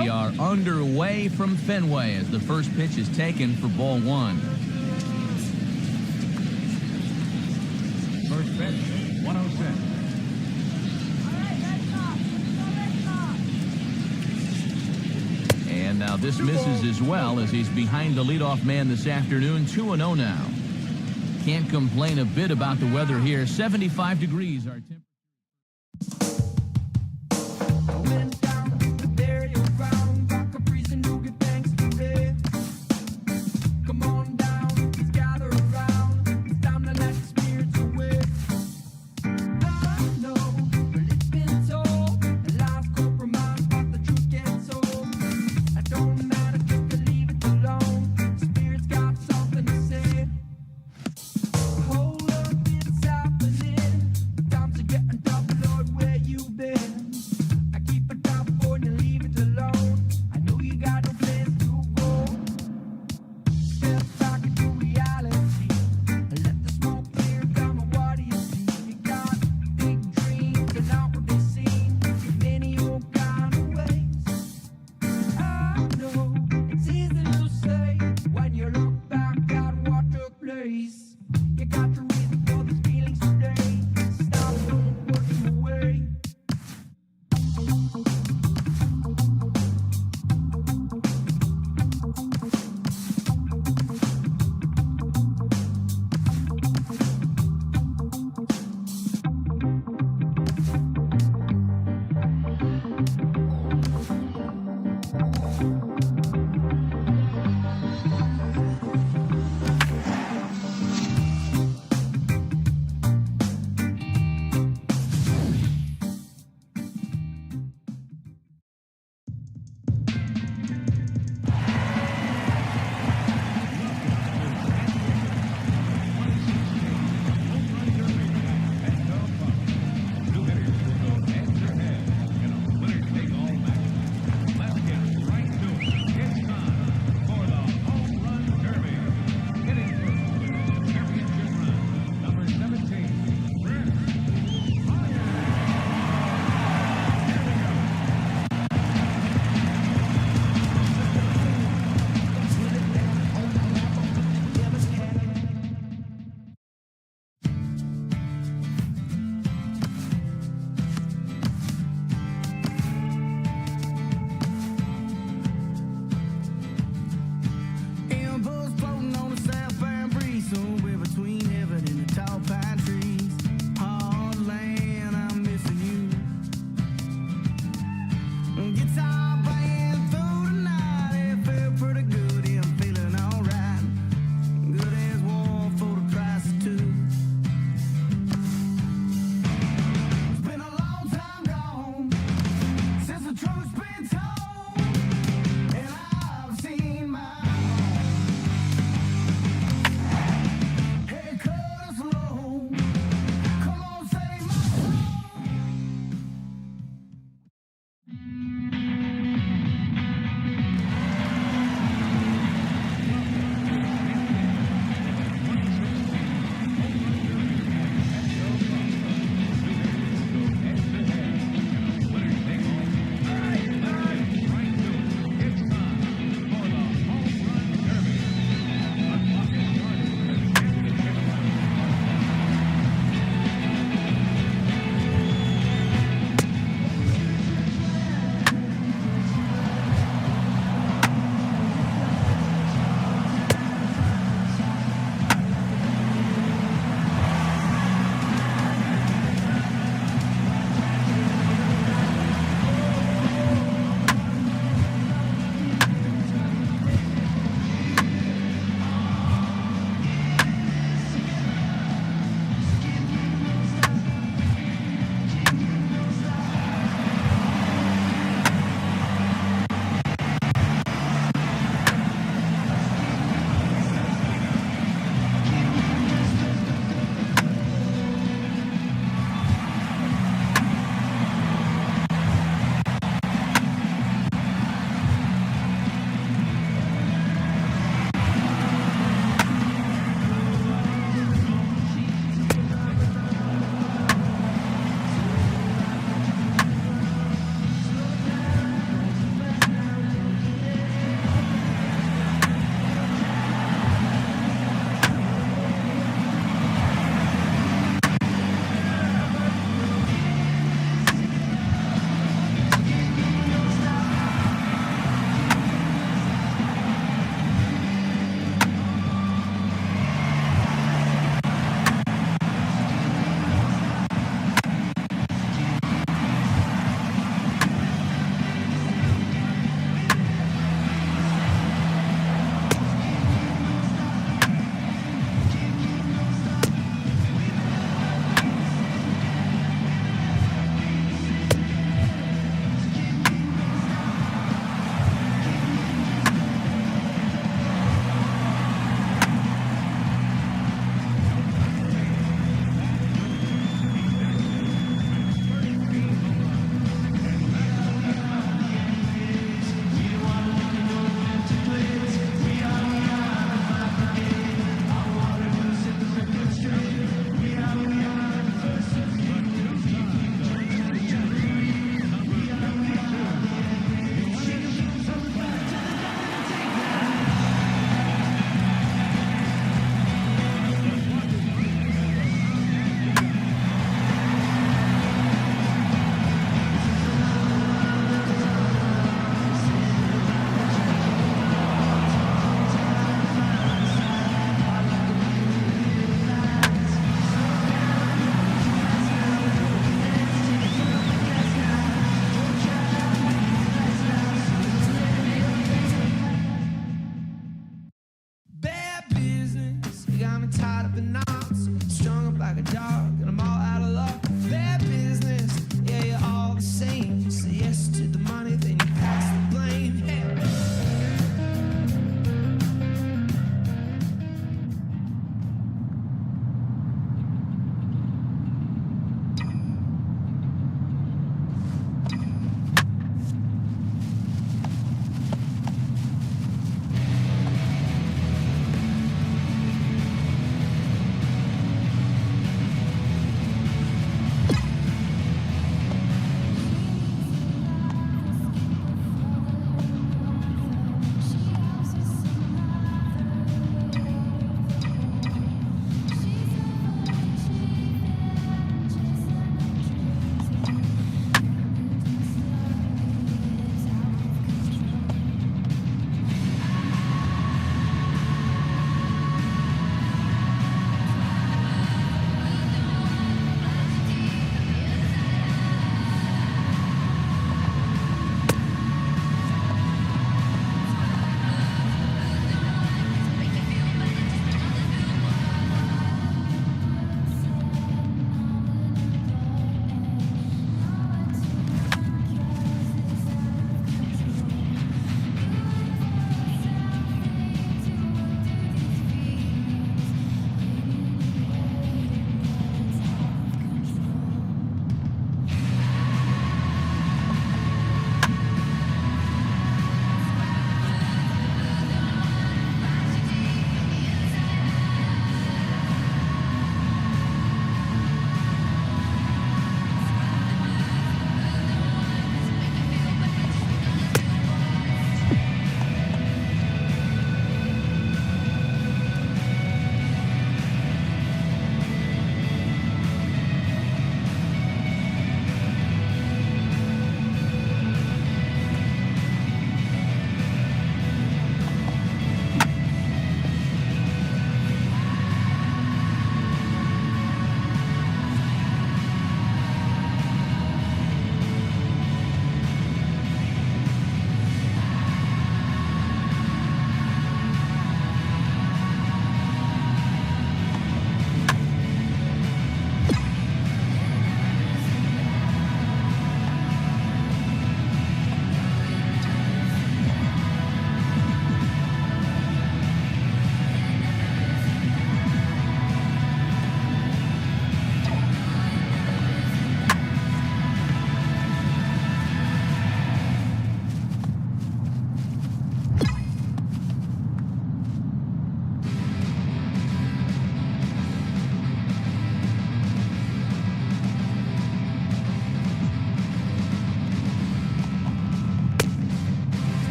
we are underway from Fenway as the first pitch is taken for ball one. First pitch, 106. And now this misses as well as he's behind the leadoff man this afternoon. 2-0 now. Can't complain a bit about the weather here. 75 degrees our temperature. Time to get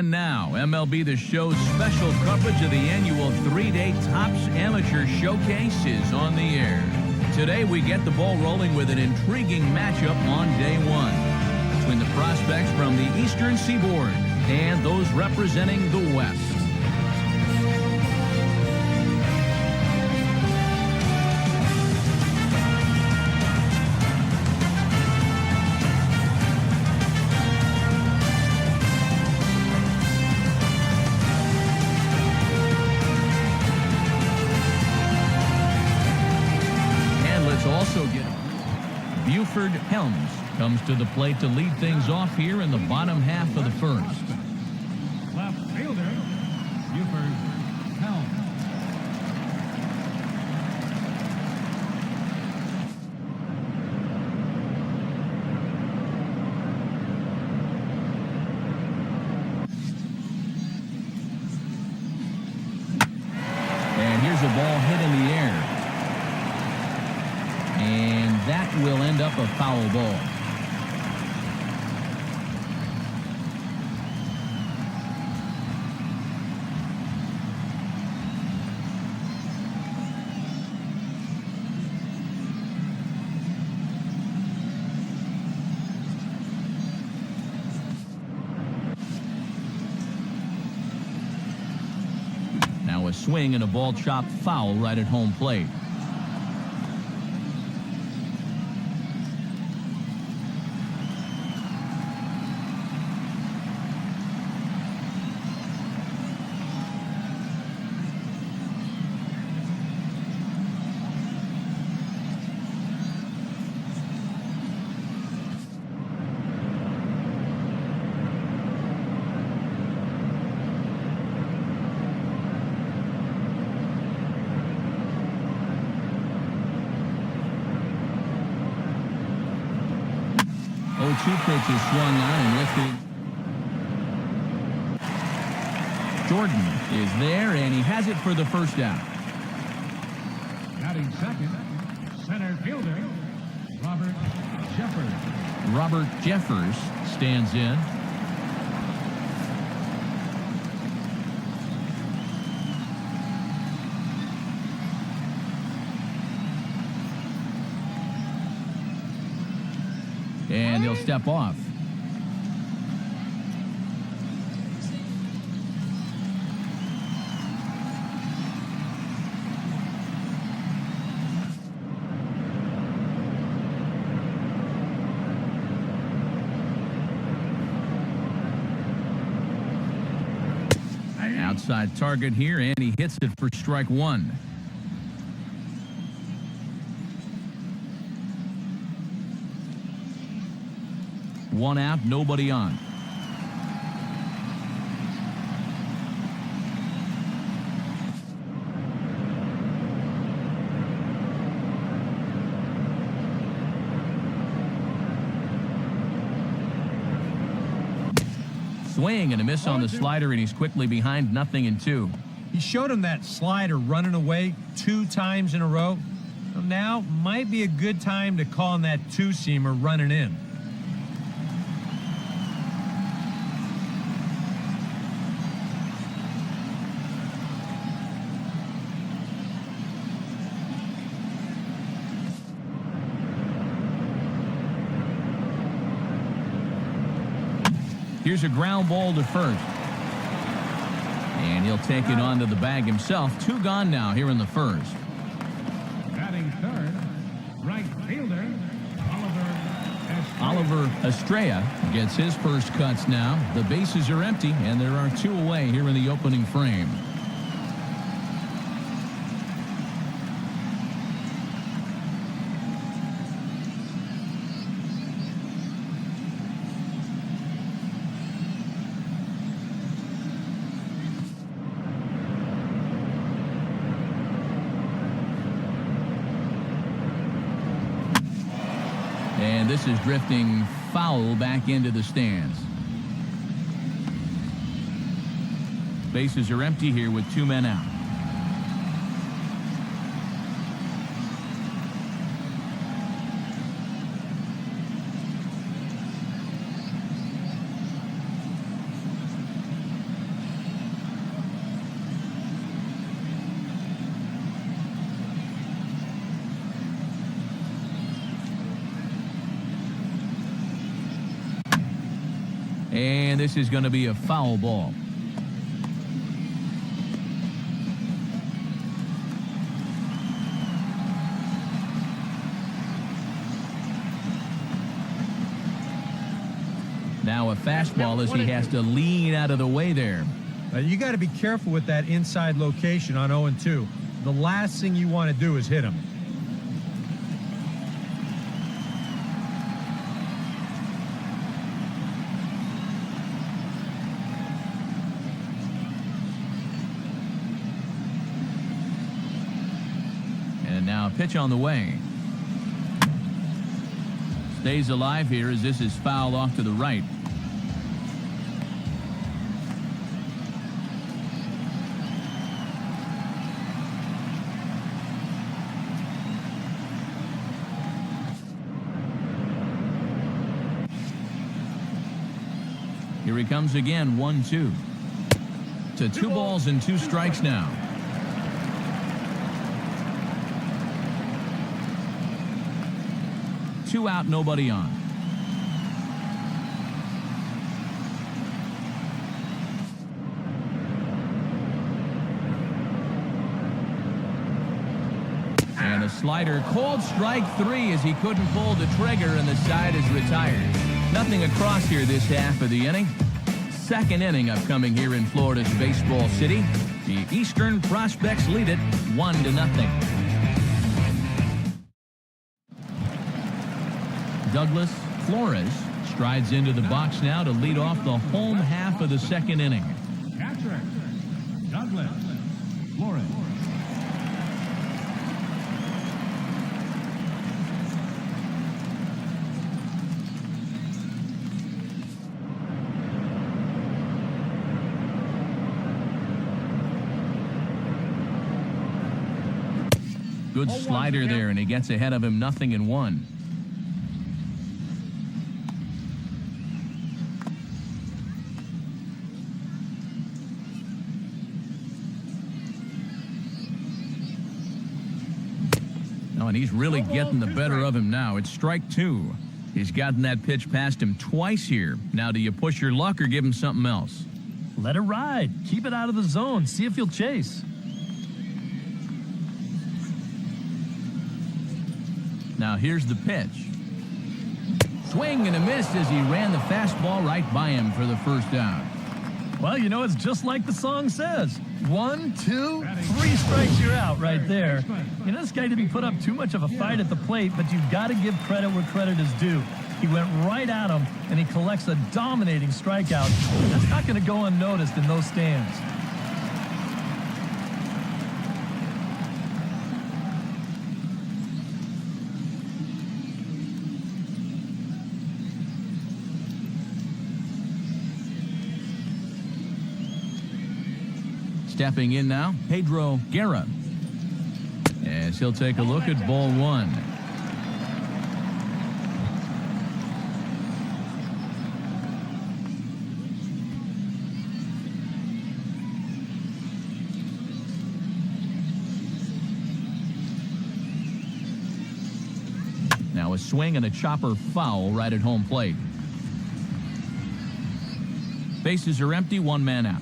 And now, MLB The Show's special coverage of the annual 3-day Topps Amateur Showcase is on the air. Today, we get the ball rolling with an intriguing matchup on day one between the prospects from the Eastern Seaboard and those representing the West. Also get Buford Helms comes to the plate to lead things off here in the bottom half of the first. Left fielder, Buford Helms. And here's a ball hit in the air. And that will end up a foul ball. Now a swing and a ball chopped foul right at home plate. Two pitches swung on and lifted. Jordan is there, and he has it for the first out. Batting second, center fielder, Robert Jeffers. Robert Jeffers stands in. And he'll step off. Outside target here, and he hits it for strike one. One out, nobody on. Swing and a miss on the slider, and he's quickly behind 0-2. He showed him that slider running away 2 times in a row. So now might be a good time to call on that 2-seamer running in. Here's a ground ball to first. And he'll take it onto the bag himself. 2 gone now here in the first. Batting third, right fielder, Oliver Estrella gets his first cuts now. The bases are empty, and there are 2 away here in the opening frame. And this is drifting foul back into the stands. Bases are empty here with 2 men out. And this is going to be a foul ball. Now a fastball as he has to lean out of the way there. You got to be careful with that inside location on 0-2. The last thing you want to do is hit him. And now a pitch on the way. Stays alive here as this is fouled off to the right. Here he comes again, 1-2. To 2 balls and 2 strikes now. Two out, nobody on. And a slider, called strike 3 as he couldn't pull the trigger and the side is retired. Nothing across here this half of the inning. Second inning upcoming here in Florida's Baseball City. The Eastern Prospects lead it 1-0. Douglas Flores strides into the box now to lead off the home half of the second inning. Catcher, Douglas Flores. Good slider there, and he gets ahead of him, 0-1. And he's really getting the better of him now. It's strike 2. He's gotten that pitch past him twice here. Now, do you push your luck or give him something else? Let it ride. Keep it out of the zone. See if you'll chase. Now, here's the pitch. Swing and a miss as he ran the fastball right by him for the first out. Well, you know, it's just like the song says. 1, 2, 3 strikes, you're out right there. You know, this guy didn't put up too much of a fight at the plate, but you've got to give credit where credit is due. He went right at him, and he collects a dominating strikeout. That's not going to go unnoticed in those stands. Stepping in now, Pedro Guerra. As he'll take a look at ball 1. Now a swing and a chopper foul right at home plate. Bases are empty, 1 man out.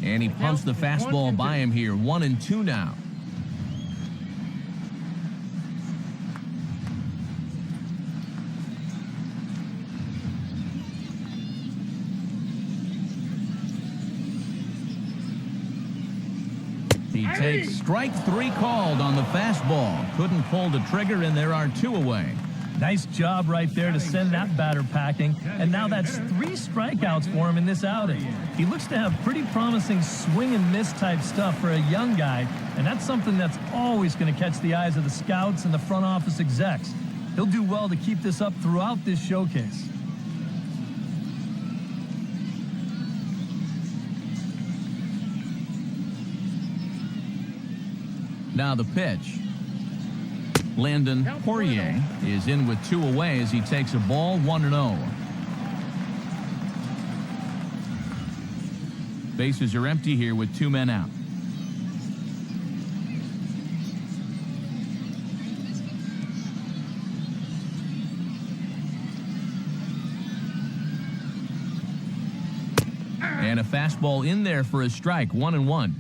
And he pumps the fastball by him here. 1-2 now. He takes strike 3 called on the fastball. Couldn't pull the trigger, and there are 2 away. Nice job right there to send that batter packing. And now that's 3 strikeouts for him in this outing. He looks to have pretty promising swing and miss type stuff for a young guy. And that's something that's always going to catch the eyes of the scouts and the front office execs. He'll do well to keep this up throughout this showcase. Now the pitch. Landon Poirier is in with 2 away as he takes a ball, 1-0. Bases are empty here with 2 men out. And a fastball in there for a strike, 1-1.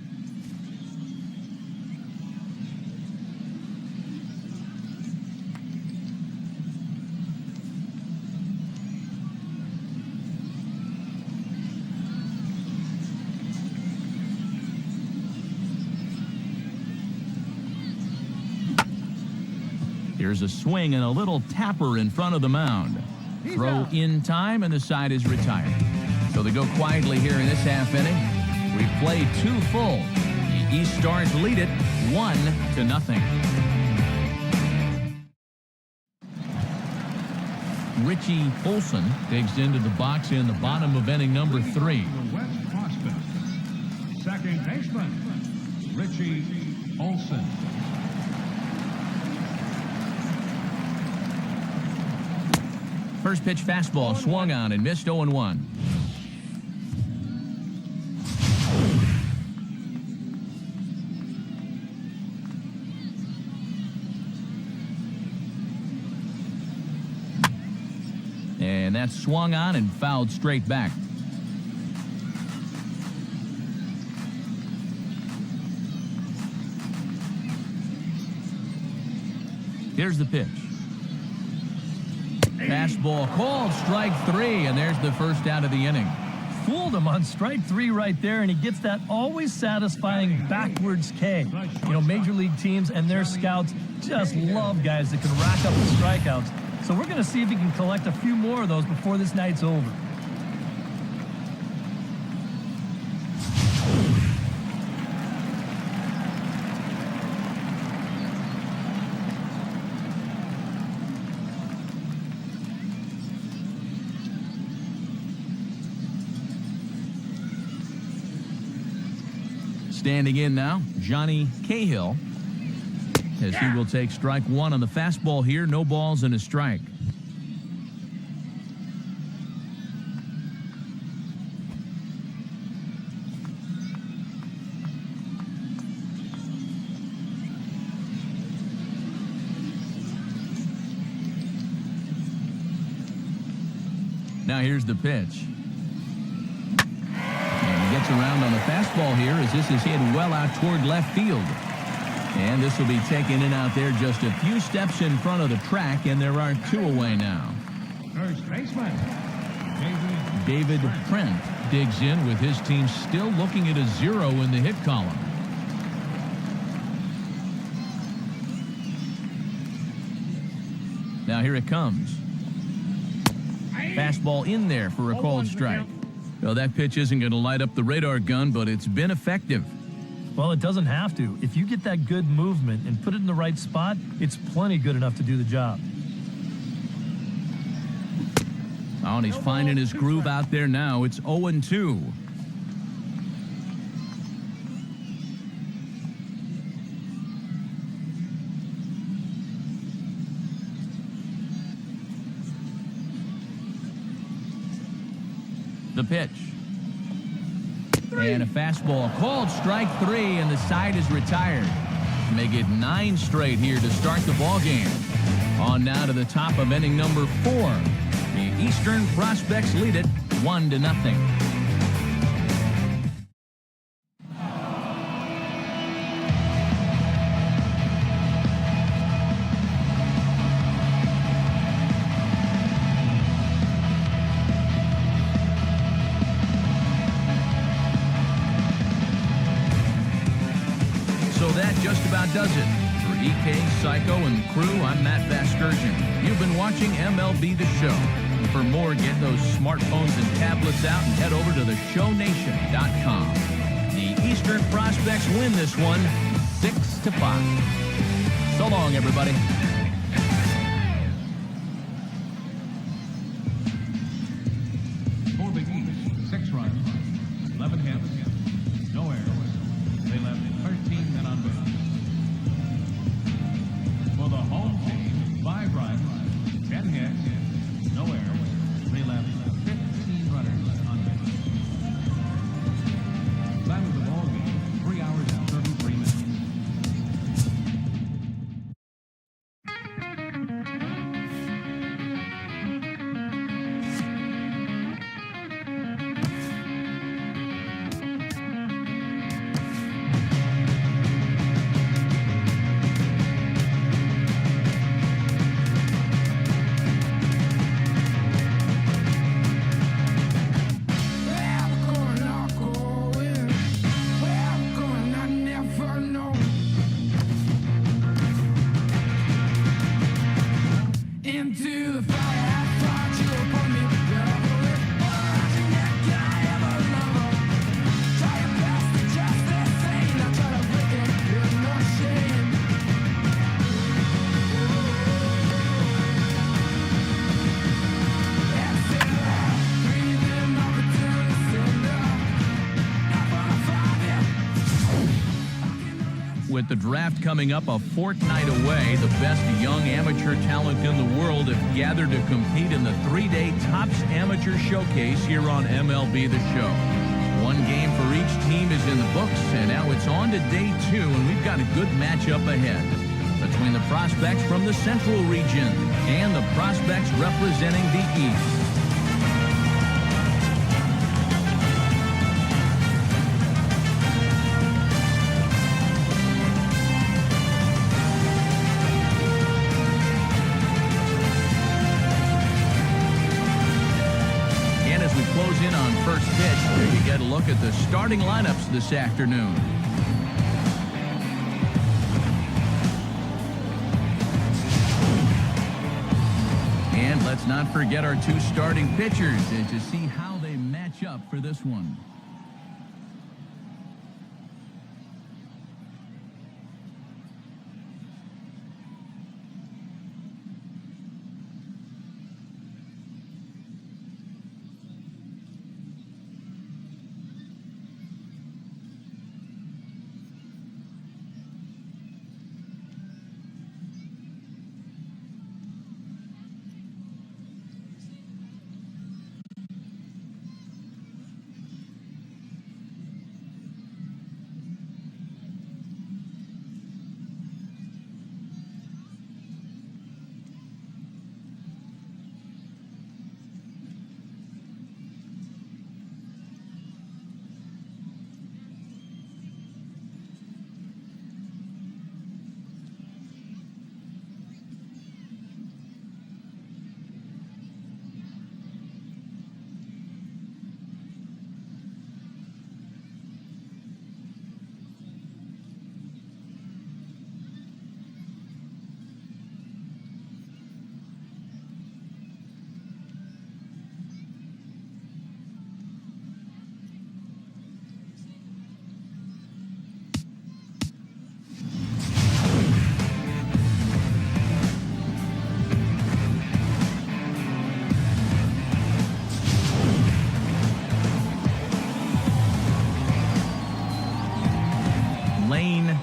Here's a swing and a little tapper in front of the mound. Throw in time, and the side is retired. So they go quietly here in this half inning. We played 2 full. The East Stars lead it 1-0. Richie Olson digs into the box in the bottom of inning number 3. The West prospect, second baseman, Richie Olson. First pitch fastball swung on and missed, 0-1. And that's swung on and fouled straight back. Here's the pitch. Fastball called, strike 3, and there's the first out of the inning. Fooled him on strike 3 right there, and he gets that always satisfying backwards K. You know, major league teams and their scouts just love guys that can rack up the strikeouts. So we're going to see if he can collect a few more of those before this night's over. Standing in now, Johnny Cahill, as he will take strike 1 on the fastball here. No balls and a strike. Now here's the pitch. Gets around on the fastball here as this is hit well out toward left field. And this will be taken in out there just a few steps in front of the track, and there are 2 away now. First baseman, David Trent digs in with his team still looking at a 0 in the hit column. Now here it comes. Fastball in there for a called strike. Well, that pitch isn't going to light up the radar gun, but it's been effective. Well, it doesn't have to. If you get that good movement and put it in the right spot, it's plenty good enough to do the job. Oh, and he's finding his groove out there now. It's 0-2. The pitch. And a fastball called strike 3, and the side is retired. Make it 9 straight here to start the ball game. On now to the top of inning number 4. The Eastern Prospects lead it 1-0. So that just about does it. For EK, Psycho, and the crew, I'm Matt Vasgersian. You've been watching MLB The Show. And for more, get those smartphones and tablets out and head over to theshownation.com. The Eastern Prospects win this one 6-5. So long, everybody. into the fire. I thought you were for me. Watching that guy ever lover. Try your best to just this thing. I try to break it with no shame. And still breathing up into the cinder. Not for a 5 year. With the draft coming up a fortnight away, the best young amateur talent in the world have gathered to compete in the 3-day Topps Amateur Showcase here on MLB The Show. One game for each team is in the books, and now it's on to day 2, and we've got a good matchup ahead between the prospects from the Central region and the prospects representing the East. Close in on first pitch. You get a look at the starting lineups this afternoon. And let's not forget our 2 starting pitchers and to see how they match up for this one.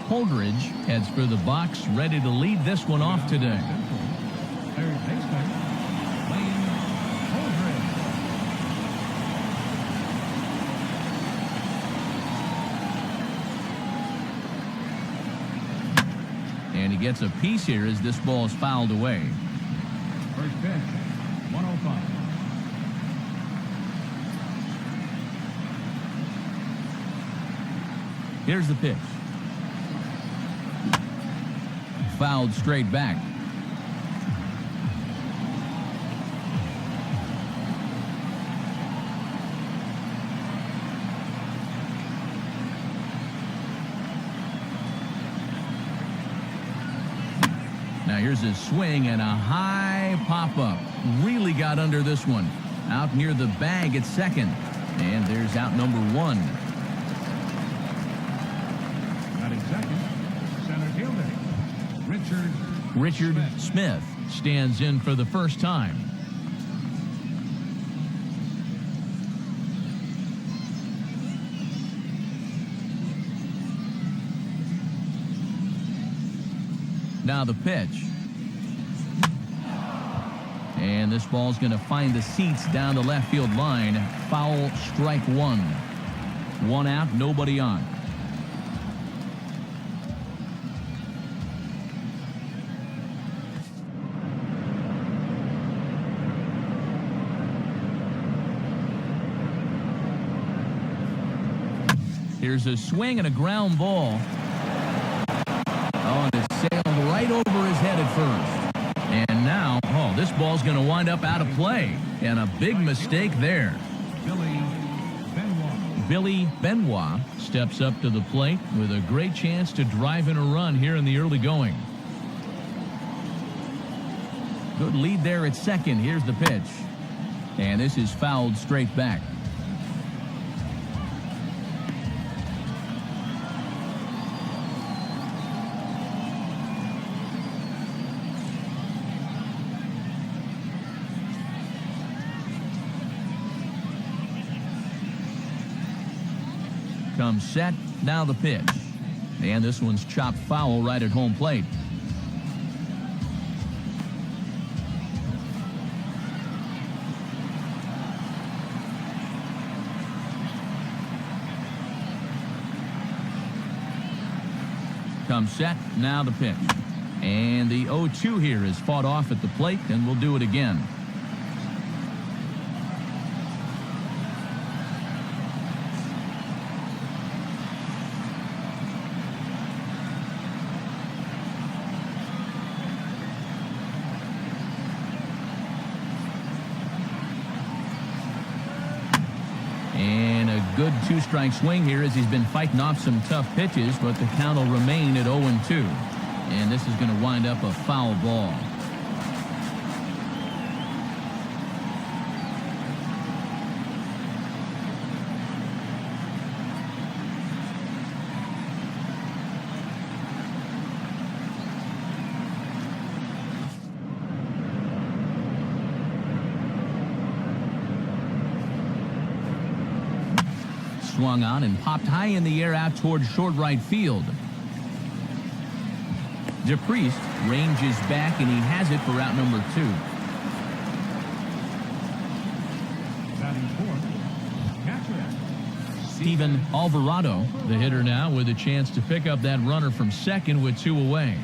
Holdridge heads for the box, ready to lead this one off today. Third baseman, Lane Holdridge. And he gets a piece here as this ball is fouled away. First pitch, 105. Here's the pitch. Fouled straight back. Now here's his swing and a high pop-up. Really got under this one. Out near the bag at second. And there's out number 1. Batting second, center fielder, Richard Smith stands in for the first time. Now the pitch. And this ball's going to find the seats down the left field line. Foul, strike 1. 1 out, nobody on. Here's a swing and a ground ball. Oh, and it sailed right over his head at first. And now, this ball's going to wind up out of play. And a big mistake there. Billy Benoit steps up to the plate with a great chance to drive in a run here in the early going. Good lead there at second. Here's the pitch. And this is fouled straight back. Comes set. Now the pitch. And this one's chopped foul right at home plate. Comes set. Now the pitch. And the 0-2 here is fought off at the plate, and we'll do it again. And a good two-strike swing here as he's been fighting off some tough pitches, but the count will remain at 0-2. And this is going to wind up a foul ball. Swung on and popped high in the air out towards short right field. DePriest ranges back, and he has it for out number 2. Batting fourth, catcher. Steven Alvarado, the hitter now, with a chance to pick up that runner from second with 2 away.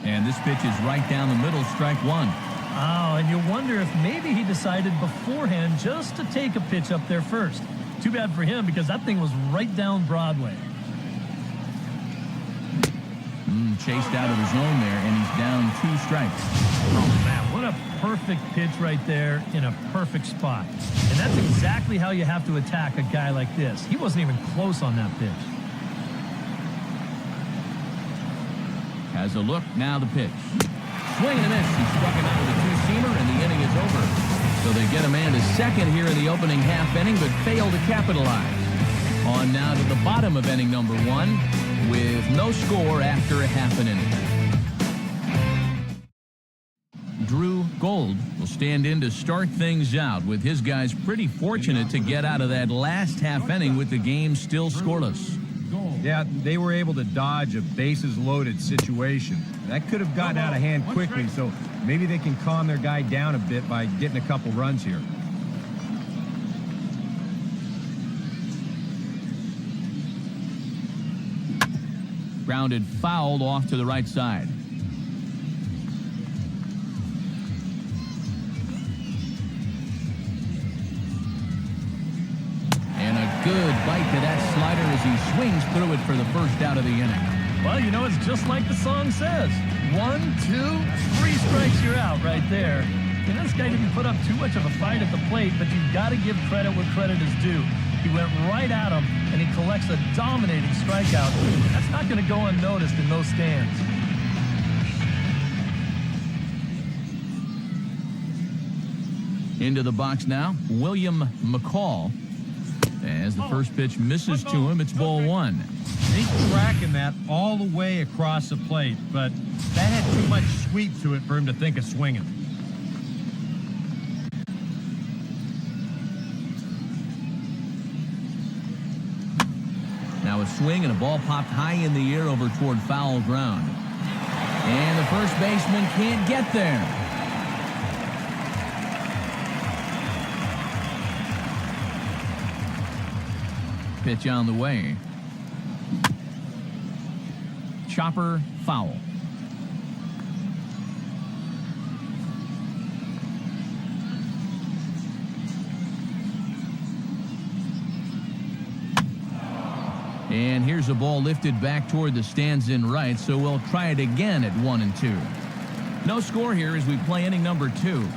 And this pitch is right down the middle, strike 1. Oh, and you wonder if maybe he decided beforehand just to take a pitch up there first. Too bad for him, because that thing was right down Broadway. Chased out of the zone there, and he's down 2 strikes. Oh, man, what a perfect pitch right there in a perfect spot. And that's exactly how you have to attack a guy like this. He wasn't even close on that pitch. Has a look, now the pitch. Swing and a miss. He struck him out with a 2-seamer, and the inning is over. So they get a man to second here in the opening half inning, but fail to capitalize. On now to the bottom of inning number 1 with no score after a half an inning. Drew Gold will stand in to start things out, with his guys pretty fortunate to get out of that last half inning with the game still scoreless. Yeah, they were able to dodge a bases-loaded situation. That could have gotten out of hand quickly, so maybe they can calm their guy down a bit by getting a couple runs here. Grounded fouled off to the right side. And a good bite to that slider as he swings through it for the first out of the inning. Well, you know, it's just like the song says. 1, 2, 3 strikes, you're out right there. And this guy didn't put up too much of a fight at the plate, but you've got to give credit where credit is due. He went right at him, and he collects a dominating strikeout. That's not going to go unnoticed in those stands. Into the box now, William McCall. As the first pitch misses to him, it's ball 1. He's tracking that all the way across the plate, but that had too much sweep to it for him to think of swinging. Now a swing and a ball popped high in the air over toward foul ground. And the first baseman can't get there. Pitch on the way. Chopper foul. And here's a ball lifted back toward the stands in right, so we'll try it again at 1 and 2. No score here as we play inning number 2.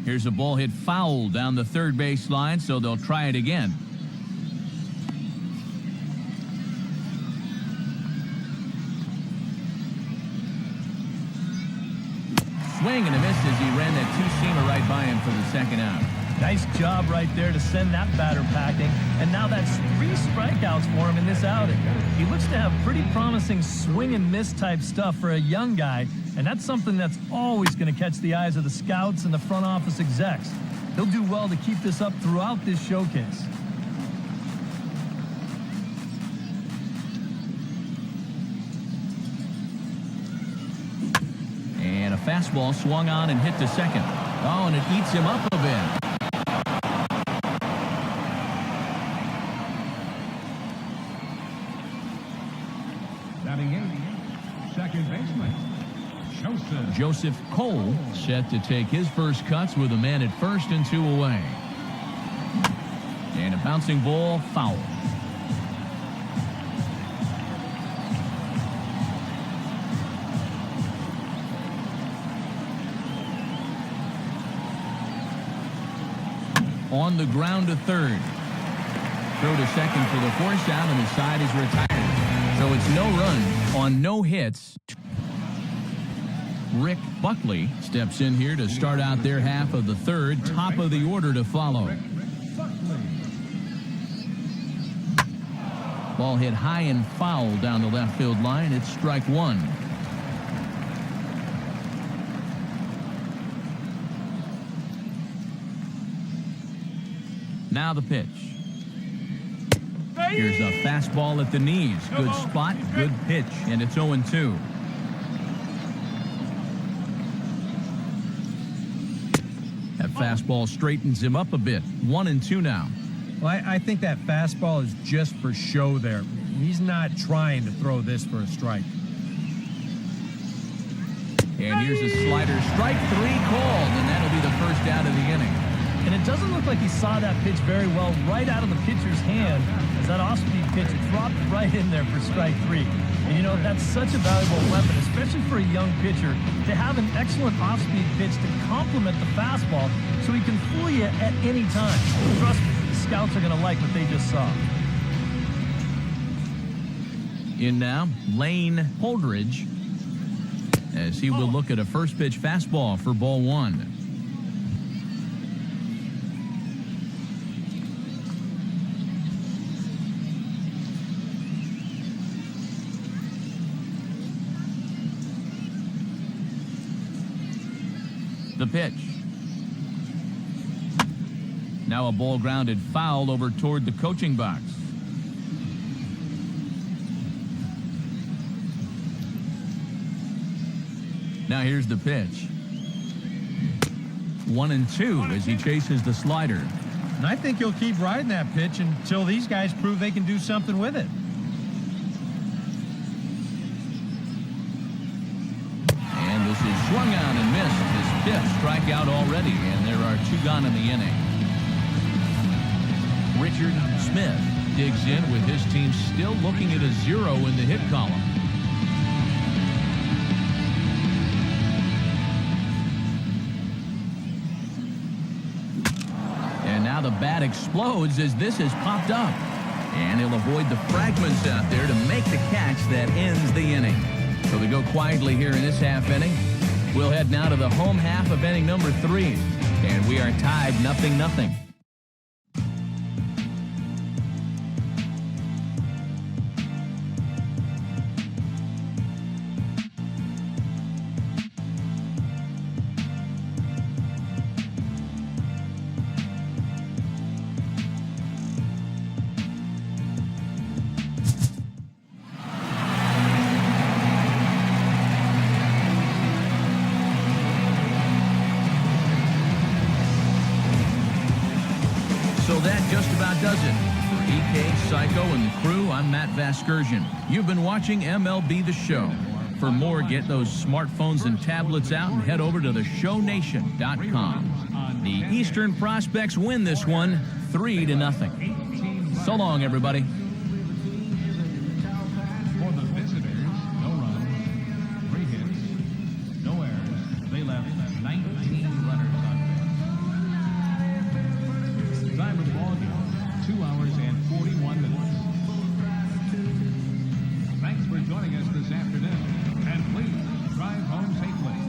Here's a ball hit foul down the third base line, so they'll try it again. swing and a miss as he ran that two-seamer right by him for the second out. Nice job right there to send that batter packing. And now that's 3 strikeouts for him in this outing. He looks to have pretty promising swing and miss type stuff for a young guy. And that's something that's always going to catch the eyes of the scouts and the front office execs. He'll do well to keep this up throughout this showcase. And a fastball swung on and hit to second. Oh, and it eats him up a bit. Batting eighth, second baseman, Joseph Cole set to take his first cuts with a man at first and 2 away. And a bouncing ball, foul. On the ground to third. Throw to second for the force out, and the side is retired. So it's no run on no hits. Rick Buckley steps in here to start out their half of the third. Top of the order to follow. Ball hit high and foul down the left field line. It's strike one. Now the pitch. Here's a fastball at the knees. Good spot, good pitch, and it's 0-2. That fastball straightens him up a bit. 1-2 now. Well, I think that fastball is just for show there. He's not trying to throw this for a strike. And here's a slider. Strike 3 called, and that'll be the first out of the inning. And it doesn't look like he saw that pitch very well right out of the pitcher's hand as that off-speed pitch dropped right in there for strike 3. And, you know, that's such a valuable weapon, especially for a young pitcher, to have an excellent off-speed pitch to complement the fastball so he can fool you at any time. Trust me, the scouts are going to like what they just saw. In now, Lane Holdridge, as he will look at a first pitch fastball for ball one. The pitch. Now a ball grounded foul over toward the coaching box. Now here's the pitch. 1-2 as he chases the slider. And I think he'll keep riding that pitch until these guys prove they can do something with it. And this is swung on and missed. His 5th strikeout already, and there are 2 gone in the inning. Richard Smith digs in with his team still looking at a 0 in the hit column. And now the bat explodes as this has popped up. And he'll avoid the fragments out there to make the catch that ends the inning. So they go quietly here in this half inning. We'll head now to the home half of inning number 3. And we are tied 0-0. So that just about does it. For EK, Psycho, and the crew, I'm Matt Vasgersian. You've been watching MLB The Show. For more, get those smartphones and tablets out and head over to theshownation.com. The Eastern Prospects win this one 3-0. So long, everybody. For the visitors, no runs, 3 hits, no errors. They left 19 runners on base. Time of the ball game, 2 hours and 41 minutes. Thanks for joining us this afternoon, and please drive home safely.